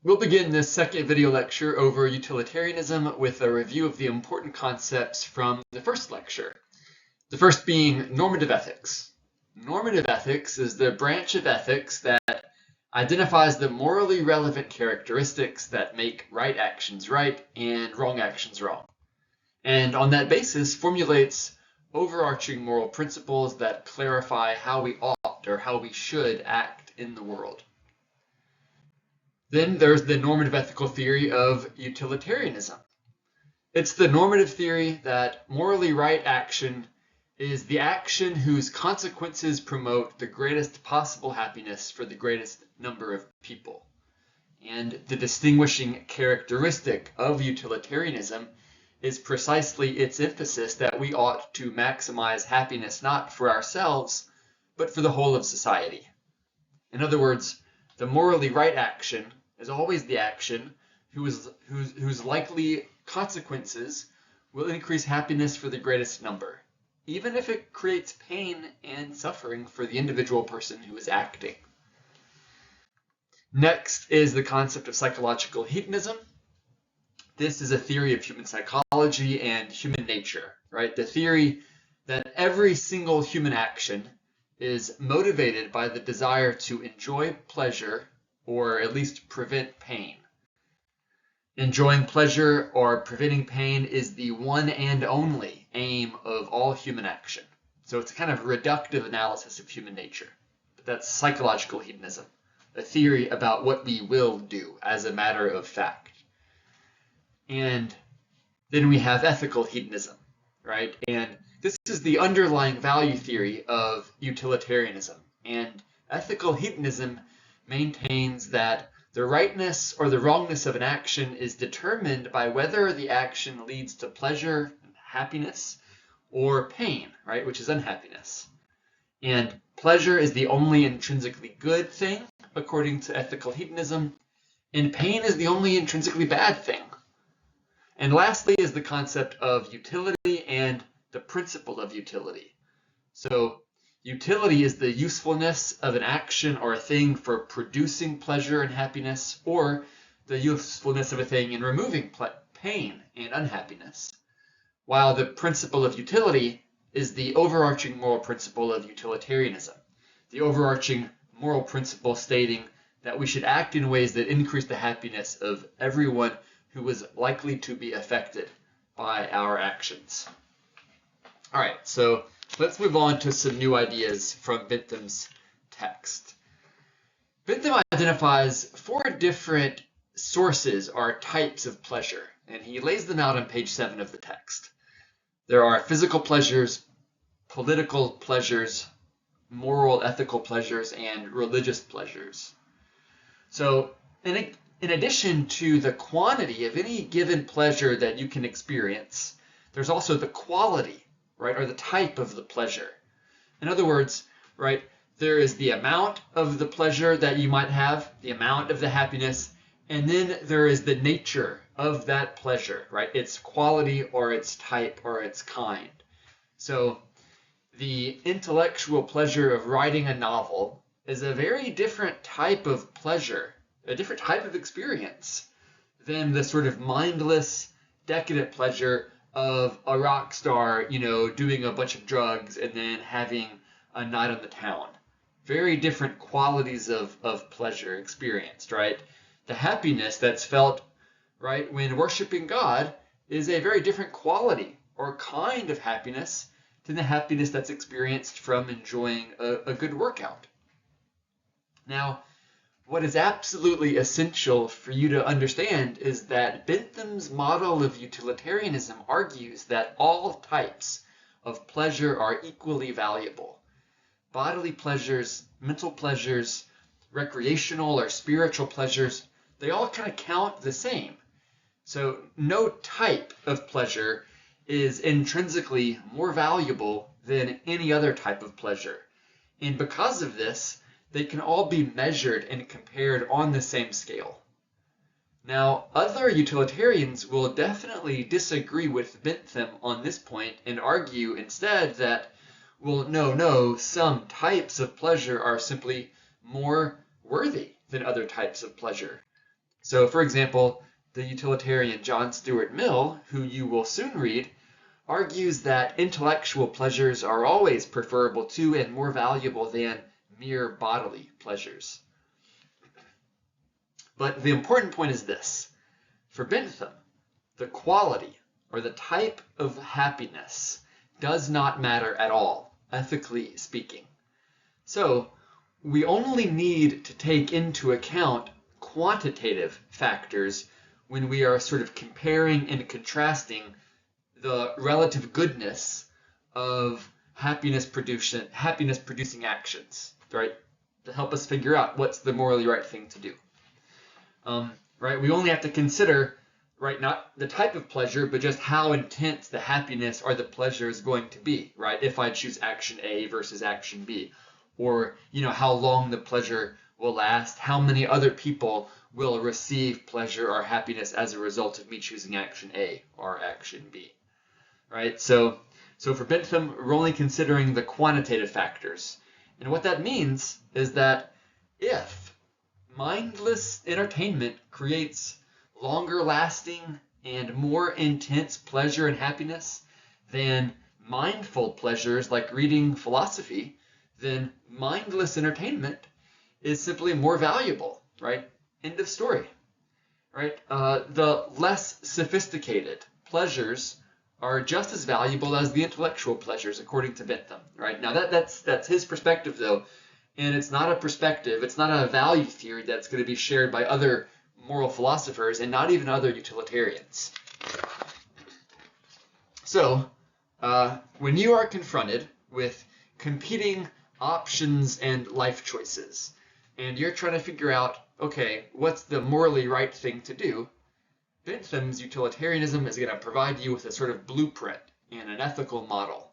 We'll begin this second video lecture over utilitarianism with a review of the important concepts from the first lecture. The first being normative ethics. Normative ethics is the branch of ethics that identifies the morally relevant characteristics that make right actions right and wrong actions wrong, and on that basis formulates overarching moral principles that clarify how we ought or how we should act in the world. Then there's the normative ethical theory of utilitarianism. It's the normative theory that morally right action is the action whose consequences promote the greatest possible happiness for the greatest number of people. And the distinguishing characteristic of utilitarianism is precisely its emphasis that we ought to maximize happiness not for ourselves, but for the whole of society. In other words, the morally right action is always the action whose likely consequences will increase happiness for the greatest number, even if it creates pain and suffering for the individual person who is acting. Next is the concept of psychological hedonism. This is a theory of human psychology and human nature, right? The theory that every single human action is motivated by the desire to enjoy pleasure or at least prevent pain. Enjoying pleasure or preventing pain is the one and only aim of all human action. So it's a kind of reductive analysis of human nature. But that's psychological hedonism, a theory about what we will do as a matter of fact. And then we have ethical hedonism, right? And this is the underlying value theory of utilitarianism. And ethical hedonism maintains that the rightness or the wrongness of an action is determined by whether the action leads to pleasure, happiness, or pain, right, which is unhappiness. And pleasure is the only intrinsically good thing, according to ethical hedonism, and pain is the only intrinsically bad thing. And lastly is the concept of utility and the principle of utility. So utility is the usefulness of an action or a thing for producing pleasure and happiness, or the usefulness of a thing in removing pain and unhappiness. While the principle of utility is the overarching moral principle of utilitarianism, the overarching moral principle stating that we should act in ways that increase the happiness of everyone who is likely to be affected by our actions. All right, so let's move on to some new ideas from Bentham's text. Bentham identifies 4 different sources or types of pleasure, and he lays them out on page 7 of the text. There are physical pleasures, political pleasures, moral, ethical pleasures, and religious pleasures. So in addition to the quantity of any given pleasure that you can experience, there's also the quality, right, or the type of the pleasure. In other words, right, there is the amount of the pleasure that you might have, the amount of the happiness, and then there is the nature of that pleasure, right, its quality or its type or its kind. So the intellectual pleasure of writing a novel is a very different type of pleasure, a different type of experience than the sort of mindless, decadent pleasure of a rock star, doing a bunch of drugs and then having a night on the town. Very different qualities of pleasure experienced, right? The happiness that's felt, right, when worshiping God is a very different quality or kind of happiness than the happiness that's experienced from enjoying a good workout. Now, what is absolutely essential for you to understand is that Bentham's model of utilitarianism argues that all types of pleasure are equally valuable. Bodily pleasures, mental pleasures, recreational or spiritual pleasures, they all kind of count the same. So no type of pleasure is intrinsically more valuable than any other type of pleasure. And because of this, they can all be measured and compared on the same scale. Now, other utilitarians will definitely disagree with Bentham on this point and argue instead that, well, no, some types of pleasure are simply more worthy than other types of pleasure. So, for example, the utilitarian John Stuart Mill, who you will soon read, argues that intellectual pleasures are always preferable to and more valuable than mere bodily pleasures. But the important point is this. For Bentham, the quality or the type of happiness does not matter at all, ethically speaking. So we only need to take into account quantitative factors when we are sort of comparing and contrasting the relative goodness of happiness producing actions, right? To help us figure out what's the morally right thing to do. Right? We only have to consider, right, not the type of pleasure, but just how intense the happiness or the pleasure is going to be, right? If I choose action A versus action B, or, how long the pleasure will last, how many other people will receive pleasure or happiness as a result of me choosing action A or action B, right? So for Bentham, we're only considering the quantitative factors. And what that means is that if mindless entertainment creates longer lasting and more intense pleasure and happiness than mindful pleasures like reading philosophy, then mindless entertainment is simply more valuable, right? End of story, right? The less sophisticated pleasures are just as valuable as the intellectual pleasures, according to Bentham, right? Now that's his perspective, though, and it's not a perspective, it's not a value theory that's going to be shared by other moral philosophers and not even other utilitarians. So, when you are confronted with competing options and life choices, and you're trying to figure out, okay, what's the morally right thing to do, Bentham's utilitarianism is going to provide you with a sort of blueprint and an ethical model,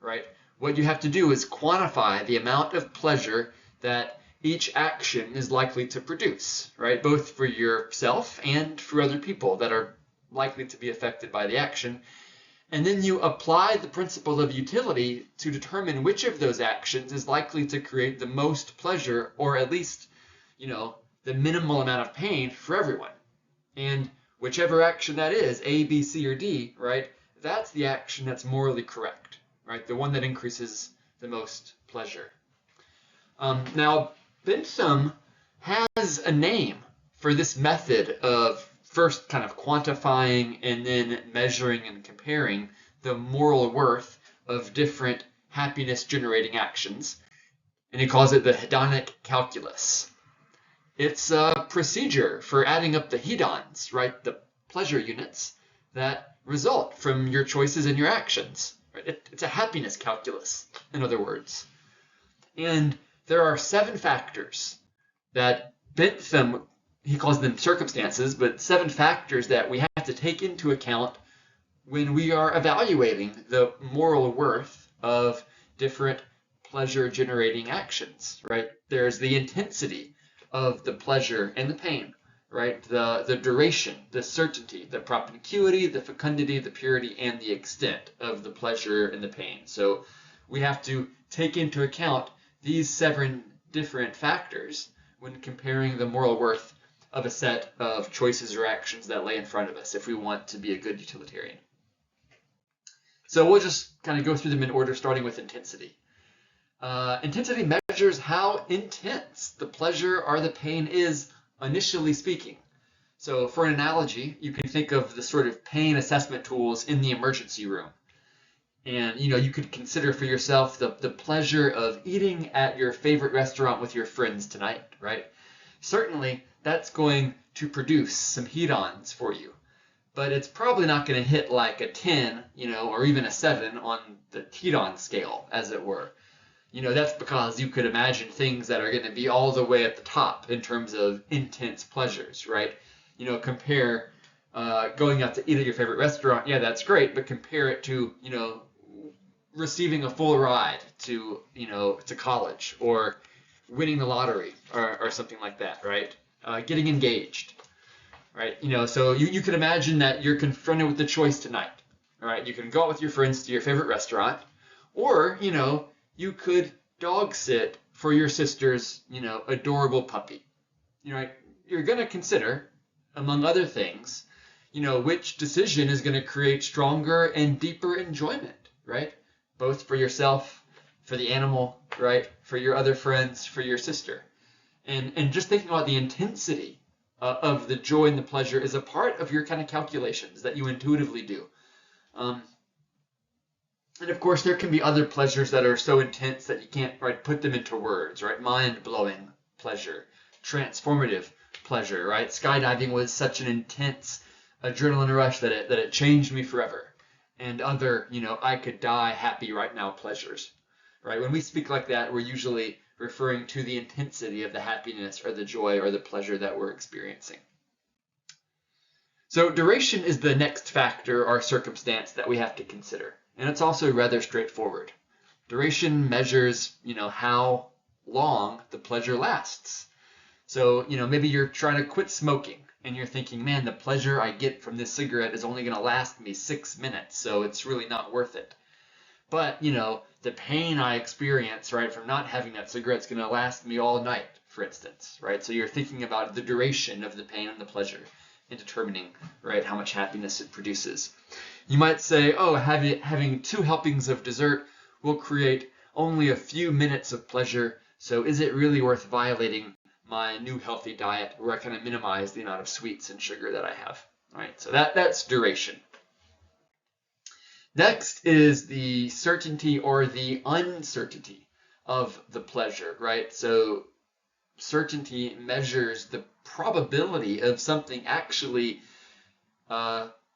right? What you have to do is quantify the amount of pleasure that each action is likely to produce, right? Both for yourself and for other people that are likely to be affected by the action. And then you apply the principle of utility to determine which of those actions is likely to create the most pleasure, or at least, the minimal amount of pain for everyone. And whichever action that is, A, B, C, or D, right, that's the action that's morally correct, right? The one that increases the most pleasure. Now, Bentham has a name for this method of first kind of quantifying and then measuring and comparing the moral worth of different happiness-generating actions, and he calls it the hedonic calculus. It's a procedure for adding up the hedons, right, the pleasure units that result from your choices and your actions. Right? It's a happiness calculus, in other words. And there are 7 factors that Bentham, he calls them circumstances, but 7 factors that we have to take into account when we are evaluating the moral worth of different pleasure-generating actions, right? There's the intensity of the pleasure and the pain, right? The duration, the certainty, the propinquity, the fecundity, the purity, and the extent of the pleasure and the pain. So we have to take into account these 7 different factors when comparing the moral worth of a set of choices or actions that lay in front of us if we want to be a good utilitarian. So we'll just kind of go through them in order, starting with intensity. Intensity measures how intense the pleasure or the pain is, initially speaking. So for an analogy, you can think of the sort of pain assessment tools in the emergency room. And, you could consider for yourself the pleasure of eating at your favorite restaurant with your friends tonight, right? Certainly, that's going to produce some hedons for you. But it's probably not going to hit like a 10, or even a 7 on the hedon scale, as it were. That's because you could imagine things that are going to be all the way at the top in terms of intense pleasures, right? Compare going out to eat at your favorite restaurant. Yeah, that's great, but compare it to, receiving a full ride to, to college, or winning the lottery, or something like that, right? Getting engaged, right? So you can imagine that you're confronted with the choice tonight, all right? You can go out with your friends to your favorite restaurant, or, you could dog sit for your sister's, adorable puppy. Right? You're going to consider among other things, which decision is going to create stronger and deeper enjoyment, right? Both for yourself, for the animal, right? For your other friends, for your sister. And just thinking about the intensity of the joy and the pleasure is a part of your kind of calculations that you intuitively do. And of course, there can be other pleasures that are so intense that you can't put them into words, right? Mind-blowing pleasure, transformative pleasure, right? Skydiving was such an intense adrenaline rush that it changed me forever. And other, I could die happy right now pleasures, right? When we speak like that, we're usually referring to the intensity of the happiness or the joy or the pleasure that we're experiencing. So duration is the next factor or circumstance that we have to consider. And it's also rather straightforward. Duration measures, how long the pleasure lasts. So, maybe you're trying to quit smoking and you're thinking, man, the pleasure I get from this cigarette is only going to last me 6 minutes, so it's really not worth it. But, the pain I experience, right, from not having that cigarette is going to last me all night, for instance, right? So you're thinking about the duration of the pain and the pleasure in determining, right, how much happiness it produces. You might say, oh, having 2 helpings of dessert will create only a few minutes of pleasure, so is it really worth violating my new healthy diet where I kind of minimize the amount of sweets and sugar that I have, right? So that's duration. Next is the certainty or the uncertainty of the pleasure, right? So certainty measures the probability of something actually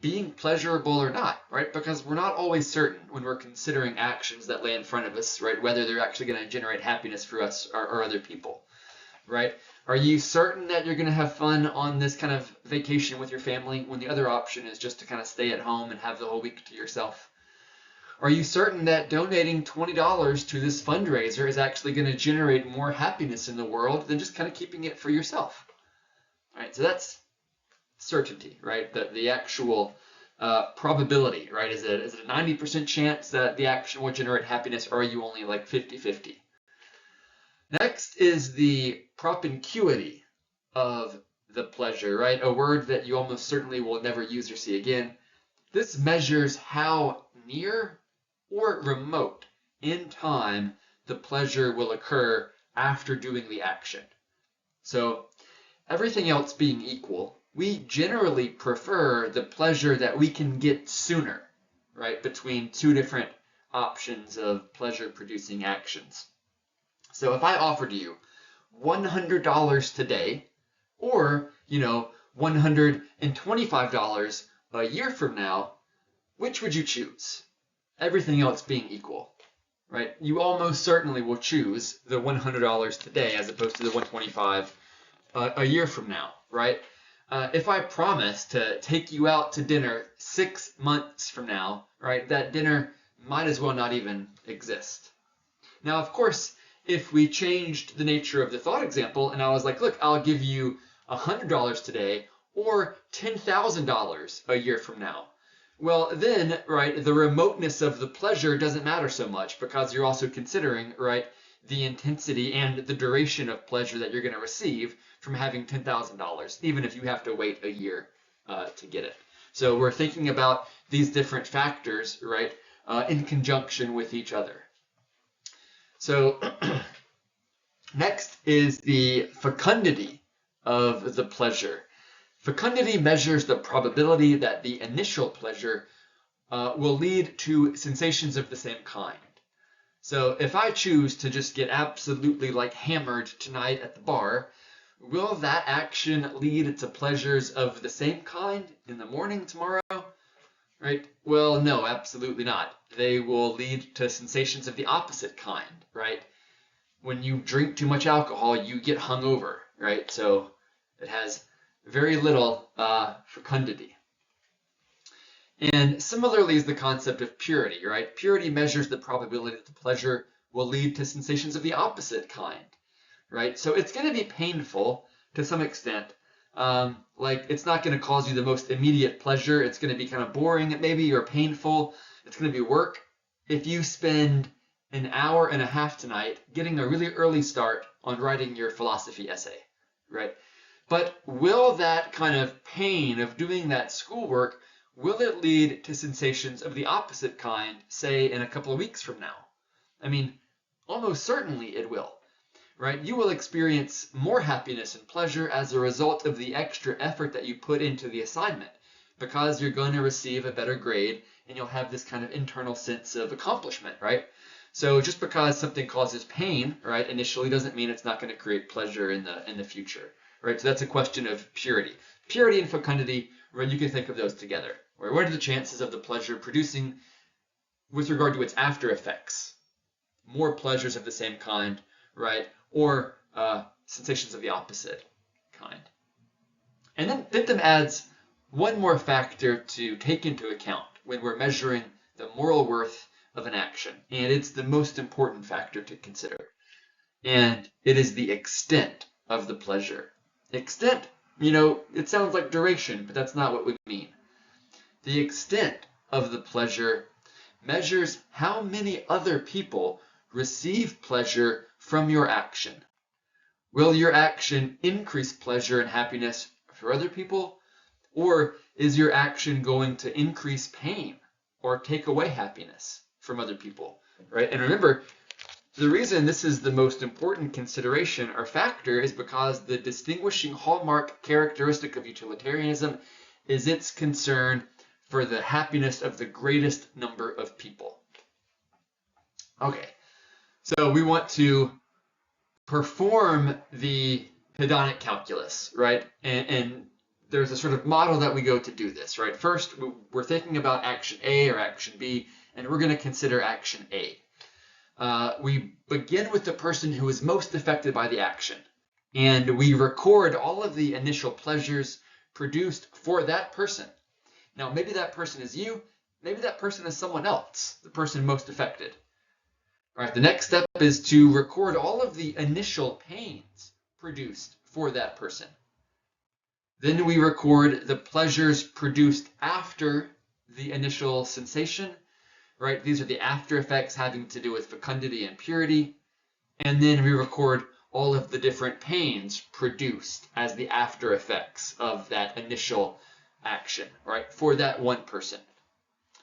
being pleasurable or not, right? Because we're not always certain when we're considering actions that lay in front of us, right? Whether they're actually going to generate happiness for us or other people, right? Are you certain that you're going to have fun on this kind of vacation with your family when the other option is just to kind of stay at home and have the whole week to yourself? Are you certain that donating $20 to this fundraiser is actually going to generate more happiness in the world than just kind of keeping it for yourself? All right, so that's certainty, right? The actual probability, right? Is it a 90% chance that the action will generate happiness, or are you only like 50-50? Next is the propinquity of the pleasure, right? A word that you almost certainly will never use or see again. This measures how near or remote in time the pleasure will occur after doing the action. So everything else being equal, we generally prefer the pleasure that we can get sooner, right? Between 2 different options of pleasure-producing actions. So if I offered you $100 today, or, $125 a year from now, which would you choose? Everything else being equal, right? You almost certainly will choose the $100 today as opposed to the $125 a year from now, right? If I promise to take you out to dinner 6 months from now, right, that dinner might as well not even exist. Now, of course, if we changed the nature of the thought example and I was like, look, I'll give you $100 today or $10,000 a year from now. Well, then, right, the remoteness of the pleasure doesn't matter so much because you're also considering, right, the intensity and the duration of pleasure that you're going to receive from having $10,000, even if you have to wait a year to get it. So we're thinking about these different factors, right, in conjunction with each other. So next is the fecundity of the pleasure. Fecundity measures the probability that the initial pleasure will lead to sensations of the same kind. So if I choose to just get absolutely hammered tonight at the bar, will that action lead to pleasures of the same kind in the morning tomorrow? Right? Well, no, absolutely not. They will lead to sensations of the opposite kind, right? When you drink too much alcohol, you get hungover, right? So it has very little fecundity. And similarly is the concept of purity, right? Purity measures the probability that the pleasure will lead to sensations of the opposite kind, right? So it's going to be painful to some extent. It's not going to cause you the most immediate pleasure. It's going to be kind of boring, maybe, or painful. It's going to be work. If you spend an hour and a half tonight getting a really early start on writing your philosophy essay, right? But will that kind of pain of doing that schoolwork, will it lead to sensations of the opposite kind, say in a couple of weeks from now? I mean, almost certainly it will, right? You will experience more happiness and pleasure as a result of the extra effort that you put into the assignment, because you're going to receive a better grade and you'll have this kind of internal sense of accomplishment, right? So just because something causes pain, right, initially doesn't mean it's not going to create pleasure in the future, right? So that's a question of purity. Purity and fecundity, right, you can think of those together. Right? What are the chances of the pleasure producing with regard to its after effects? More pleasures of the same kind, right? Or sensations of the opposite kind. And then Bentham adds one more factor to take into account when we're measuring the moral worth of an action, and it's the most important factor to consider, and it is the extent of the pleasure. Extent, it sounds like duration, but that's not what we mean. The extent of the pleasure measures how many other people receive pleasure from your action. Will your action increase pleasure and happiness for other people, or is your action going to increase pain or take away happiness from other people, right? And remember, the reason this is the most important consideration or factor is because the distinguishing hallmark characteristic of utilitarianism is its concern for the happiness of the greatest number of people. Okay, so we want to perform the hedonic calculus, right? And there's a sort of model that we go to do this, right? First, we're thinking about action A or action B, and we're going to consider action A. We begin with the person who is most affected by the action, and we record all of the initial pleasures produced for that person. Now, maybe that person is you, maybe that person is someone else, the person most affected. All right, the next step is to record all of the initial pains produced for that person. Then we record the pleasures produced after the initial sensation, right? These are the after effects having to do with fecundity and purity. And then we record all of the different pains produced as the after effects of that initial action, right? For that one person.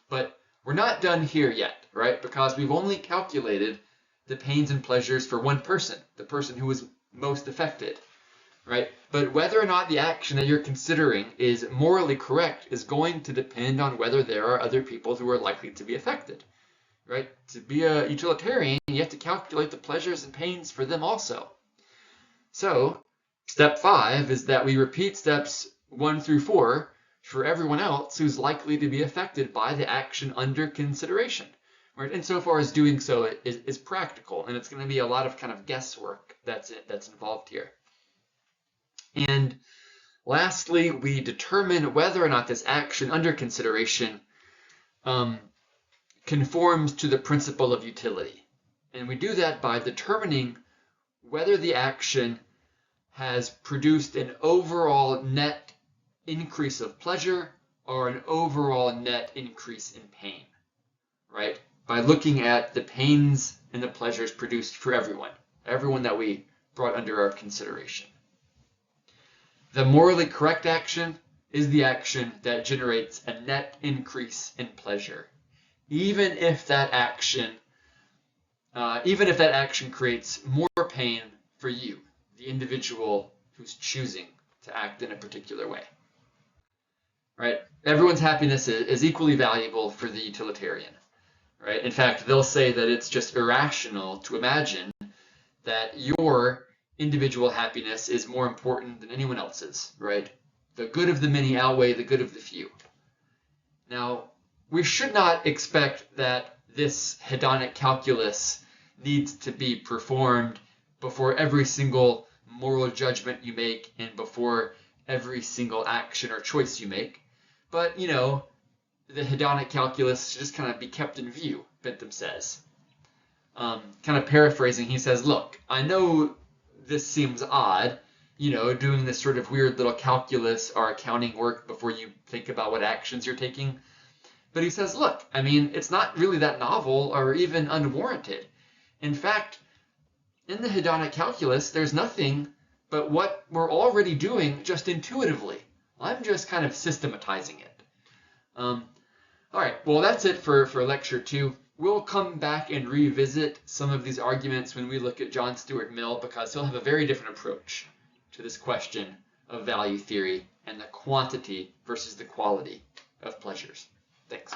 But we're not done here yet, right? Because we've only calculated the pains and pleasures for one person, the person who was most affected, right? But whether or not the action that you're considering is morally correct is going to depend on whether there are other people who are likely to be affected, right? To be a utilitarian, you have to calculate the pleasures and pains for them also. So step 5 is that we repeat steps 1 through 4 for everyone else who's likely to be affected by the action under consideration, right? Insofar as doing so is practical, and it's going to be a lot of kind of guesswork that's involved here. And lastly, we determine whether or not this action under consideration conforms to the principle of utility. And we do that by determining whether the action has produced an overall net increase of pleasure or an overall net increase in pain, right? By looking at the pains and the pleasures produced for everyone that we brought under our consideration. The morally correct action is the action that generates a net increase in pleasure, even if that action creates more pain for you, the individual who's choosing to act in a particular way. Right? Everyone's happiness is equally valuable for the utilitarian. Right? In fact, they'll say that it's just irrational to imagine that your individual happiness is more important than anyone else's, right? The good of the many outweigh the good of the few. Now, we should not expect that this hedonic calculus needs to be performed before every single moral judgment you make and before every single action or choice you make. But, the hedonic calculus should just kind of be kept in view, Bentham says. Kind of paraphrasing, he says, look, I know this seems odd, doing this sort of weird little calculus or accounting work before you think about what actions you're taking. But he says, look, it's not really that novel or even unwarranted. In fact, in the hedonic calculus, there's nothing but what we're already doing just intuitively. I'm just kind of systematizing it. All right, well, that's it for lecture 2. We'll come back and revisit some of these arguments when we look at John Stuart Mill, because he'll have a very different approach to this question of value theory and the quantity versus the quality of pleasures. Thanks.